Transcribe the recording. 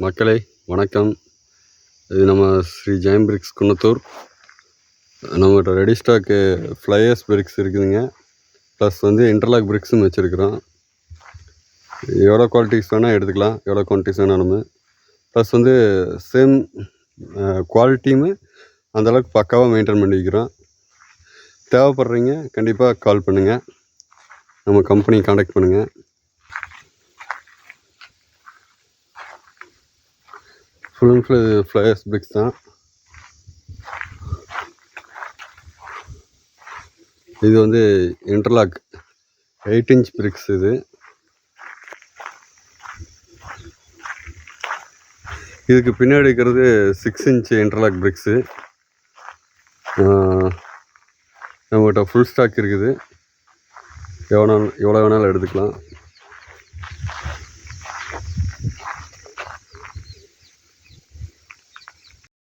மக்களே வணக்கம். இது நம்ம ஸ்ரீ ஜெயம் பிரிக்ஸ் குன்னத்தூர். நம்மகிட்ட ரெடி ஸ்டாக்கு ஃப்ளையர்ஸ் பிரிக்ஸ் இருக்குதுங்க. ப்ளஸ் இன்டர்லாக் பிரிக்ஸும் வச்சுருக்குறோம். எவ்வளோ குவாலிட்டிஸ் வேணால் எடுத்துக்கலாம், எவ்வளோ குவான்டிட்டிஸ் வேணாலும். ப்ளஸ் சேம் குவாலிட்டியுமே அந்தளவுக்கு பக்காவாக மெயின்டைன் பண்ணிக்கிறோம். தேவைப்படுறீங்க கண்டிப்பாக கால் பண்ணுங்கள், நம்ம கம்பெனி காண்டாக்ட் பண்ணுங்கள். Full and full flyers BRICS தான். இது இன்டர்லாக் 8 இன்ச் பிரிக்ஸ். இதுக்கு பின்னாடி இருக்கிறது 6 இன்ச் இன்டர்லாக் பிரிக்ஸு. நம்மகிட்ட ஃபுல் ஸ்டாக் இருக்குது, எவ்வளோ வேணாலும் எடுத்துக்கலாம்.